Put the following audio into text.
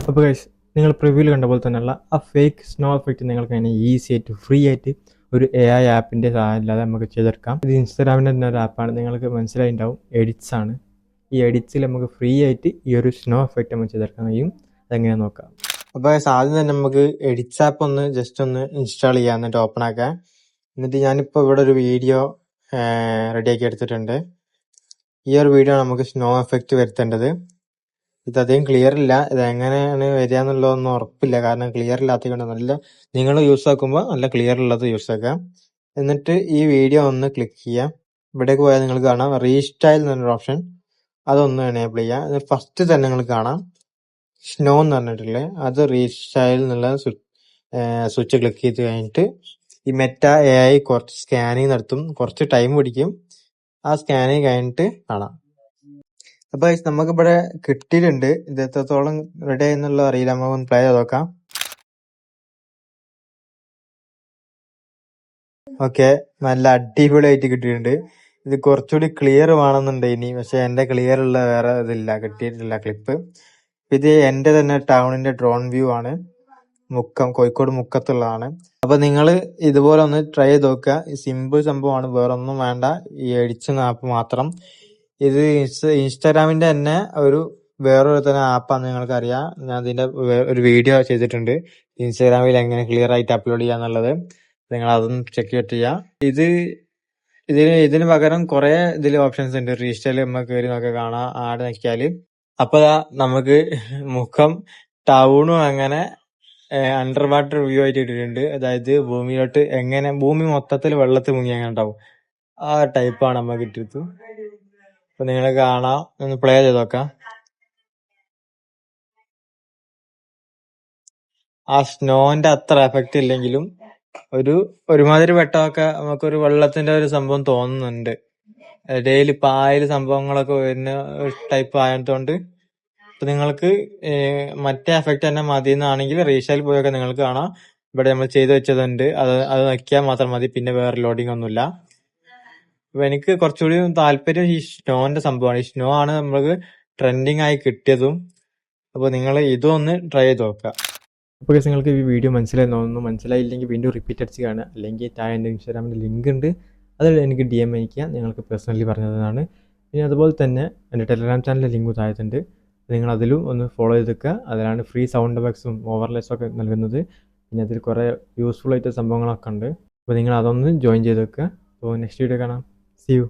അപ്പോൾ ഗൈസ്, നിങ്ങൾ പ്രിവ്യൂവിൽ കണ്ട പോലെ തന്നെയുള്ള ആ ഫേക്ക് സ്നോ എഫക്റ്റ് നിങ്ങൾക്ക് അതിനെ ഈസി ആയിട്ട് ഫ്രീ ആയിട്ട് ഒരു AI ആപ്പിൻ്റെ സഹായം ഇല്ലാതെ നമുക്ക് ചെയ്തെടുക്കാം. ഇത് ഇൻസ്റ്റാഗ്രാമിൻ്റെ തന്നെ ഒരു ആപ്പാണ്, നിങ്ങൾക്ക് മനസ്സിലായിട്ടുണ്ടാവും. എഡിറ്റ്സ് ആണ്. ഈ എഡിറ്റ്സിൽ നമുക്ക് ഫ്രീ ആയിട്ട് ഈ ഒരു സ്നോ എഫക്റ്റ് നമുക്ക് ചെയ്തെടുക്കാൻ കഴിയും. അതെങ്ങനെയാണെന്ന് നോക്കാം. അപ്പോൾ ആദ്യം തന്നെ നമുക്ക് എഡിറ്റ്സ് ആപ്പ് ഒന്ന് ജസ്റ്റ് ഒന്ന് ഇൻസ്റ്റാൾ ചെയ്യാം, എന്നിട്ട് ഓപ്പൺ ആക്കാം. എന്നിട്ട് ഞാനിപ്പോൾ ഇവിടെ ഒരു വീഡിയോ റെഡിയാക്കി എടുത്തിട്ടുണ്ട്. ഈ ഒരു വീഡിയോ നമുക്ക് സ്നോ എഫക്റ്റ് വരുത്തേണ്ടത്. ഇത് അധികം ക്ലിയർ ഇല്ല, ഇത് എങ്ങനെയാണ് വരിക എന്നുള്ളതൊന്നും ഉറപ്പില്ല, കാരണം ക്ലിയർ ഇല്ലാത്തത് കൊണ്ട് നല്ല നിങ്ങൾ യൂസ് ആക്കുമ്പോൾ നല്ല ക്ലിയർ ഉള്ളത് യൂസ് ആക്കാം. എന്നിട്ട് ഈ വീഡിയോ ഒന്ന് ക്ലിക്ക് ചെയ്യാം. ഇവിടേക്ക് പോയാൽ നിങ്ങൾക്ക് കാണാം റീസ്റ്റൈൽ എന്നൊരു ഓപ്ഷൻ, അതൊന്ന് എനേബിൾ ചെയ്യാം. എന്നിട്ട് ഫസ്റ്റ് തന്നെ നിങ്ങൾക്ക് കാണാം സ്നോ എന്ന് പറഞ്ഞിട്ടുള്ളത്, അത് റീസ്റ്റൈൽ എന്നുള്ള സ്വിച്ച് ക്ലിക്ക് ചെയ്ത് കഴിഞ്ഞിട്ട് ഈ മെറ്റ AI കുറച്ച് സ്കാനിങ് നടത്തും, കുറച്ച് ടൈം പിടിക്കും. ആ സ്കാനിങ് കഴിഞ്ഞിട്ട് കാണാം. അപ്പൊ നമുക്കിവിടെ കിട്ടിയിട്ടുണ്ട്. ഇത് എത്രത്തോളം റെഡി ആയെന്നുള്ള അറിയില്ല, നമുക്കൊന്ന് പ്ലേ ചെയ്ത് നോക്കാം. ഓക്കെ, നല്ല അടിപൊളിയായിട്ട് കിട്ടിയിട്ടുണ്ട്. ഇത് കുറച്ചുകൂടി ക്ലിയർ വേണമെന്നുണ്ട് ഇനി, പക്ഷെ എന്റെ ക്ലിയർ ഉള്ള വേറെ ഇതില്ല, കിട്ടിയിട്ടില്ല ക്ലിപ്പ്. ഇത് എന്റെ തന്നെ ടൗണിന്റെ ഡ്രോൺ വ്യൂ ആണ്, കോഴിക്കോട് മുക്കത്തുള്ളതാണ്. അപ്പൊ നിങ്ങൾ ഇതുപോലെ ഒന്ന് ട്രൈ ചെയ്ത് നോക്കുക. സിമ്പിൾ സംഭവമാണ്, വേറെ ഒന്നും വേണ്ട. ഈ എഡിറ്റ്സ് ആപ്പ് മാത്രം. ഇത് ഇൻസ്റ്റാഗ്രാമിന്റെ തന്നെ വേറൊരു തന്നെ ആപ്പാന്ന് നിങ്ങൾക്ക് അറിയാം. ഞാൻ അതിന്റെ ഒരു വീഡിയോ ചെയ്തിട്ടുണ്ട്, ഇൻസ്റ്റാഗ്രാമിൽ എങ്ങനെ ക്ലിയർ ആയിട്ട് അപ്ലോഡ് ചെയ്യാന്നുള്ളത്. നിങ്ങൾ അതൊന്ന് ചെക്ക് ചെയ്യാം. ഇതിന് പകരം കുറെ ഇതിൽ ഓപ്ഷൻസ് ഉണ്ട്. റീസ്റ്റൈൽ നമുക്ക് കയറി നോക്കി കാണാം, ആടെ നോക്കിയാല്. അപ്പൊ നമുക്ക് മുഖം ടൗണും അങ്ങനെ അണ്ടർ വാട്ടർ വ്യൂ ആയിട്ട് ഇട്ടിട്ടുണ്ട്. അതായത് ഭൂമിയിലോട്ട് എങ്ങനെ ഭൂമി മൊത്തത്തിൽ വെള്ളത്തിൽ മുങ്ങി അങ്ങനെ ഉണ്ടാവും, ആ ടൈപ്പാണ് നമുക്ക് കിട്ടിയത്. അപ്പൊ നിങ്ങൾ കാണാം, ഒന്ന് പ്ലേ ചെയ്ത് നോക്കാം. ആ സ്നോന്റെ അത്ര എഫക്റ്റ് ഇല്ലെങ്കിലും ഒരുമാതിരി വെട്ടമൊക്കെ നമുക്കൊരു വെള്ളത്തിന്റെ ഒരു സംഭവം തോന്നുന്നുണ്ട്. ഇടയിൽ പായൽ സംഭവങ്ങളൊക്കെ വരുന്ന ടൈപ്പ് ആയതുകൊണ്ട് ഇപ്പൊ നിങ്ങൾക്ക് മറ്റേ എഫക്റ്റ് തന്നെ മതി എന്നാണെങ്കിൽ റീസ്റ്റൈൽ പോയൊക്കെ നിങ്ങൾക്ക് കാണാം. ഇവിടെ നമ്മൾ ചെയ്തു വെച്ചതുണ്ട്, അത് നോക്കിയാൽ മാത്രം മതി, പിന്നെ വേറെ ലോഡിംഗ് ഒന്നുമില്ല. അപ്പൊ എനിക്ക് കുറച്ചുകൂടി താല്പര്യം ഈ സ്നോന്റെ സംഭവമാണ്. ഈ സ്നോ ആണ് നമുക്ക് ട്രെൻഡിങ് ആയി കിട്ടിയതും. അപ്പോൾ നിങ്ങൾ ഇതും ഒന്ന് ട്രൈ ചെയ്ത് നോക്കുക. അപ്പോൾ നിങ്ങൾക്ക് ഈ വീഡിയോ മനസ്സിലായി തോന്നുന്നു. മനസ്സിലായില്ലെങ്കിൽ വീണ്ടും റിപ്പീറ്റ് അടിച്ച് കാണുക, അല്ലെങ്കിൽ താഴെ എൻ്റെ ഇൻസ്റ്റാഗ്രാമിൻ്റെ ലിങ്ക് ഉണ്ട്, അതിൽ എനിക്ക് DM അയക്കുക, നിങ്ങൾക്ക് പേഴ്സണലി പറഞ്ഞതാണ്. പിന്നെ അതുപോലെ തന്നെ എൻ്റെ ടെലഗ്രാം ചാനലിൻ്റെ ലിങ്ക് താഴത്തുണ്ട്, നിങ്ങൾ അതിലും ഒന്ന് ഫോളോ ചെയ്ത് വെക്കുക. അതിലാണ് ഫ്രീ സൗണ്ട് എഫക്ട്സും ഓവർലേസും ഒക്കെ നൽകുന്നത്. പിന്നെ അതിൽ കുറേ യൂസ്ഫുൾ ആയിട്ട് സംഭവങ്ങളൊക്കെ ഉണ്ട്. അപ്പോൾ നിങ്ങൾ അതൊന്ന് ജോയിൻ ചെയ്ത് വെക്കുക. അപ്പോൾ നെക്സ്റ്റ് വീഡിയോ കാണാം. See you.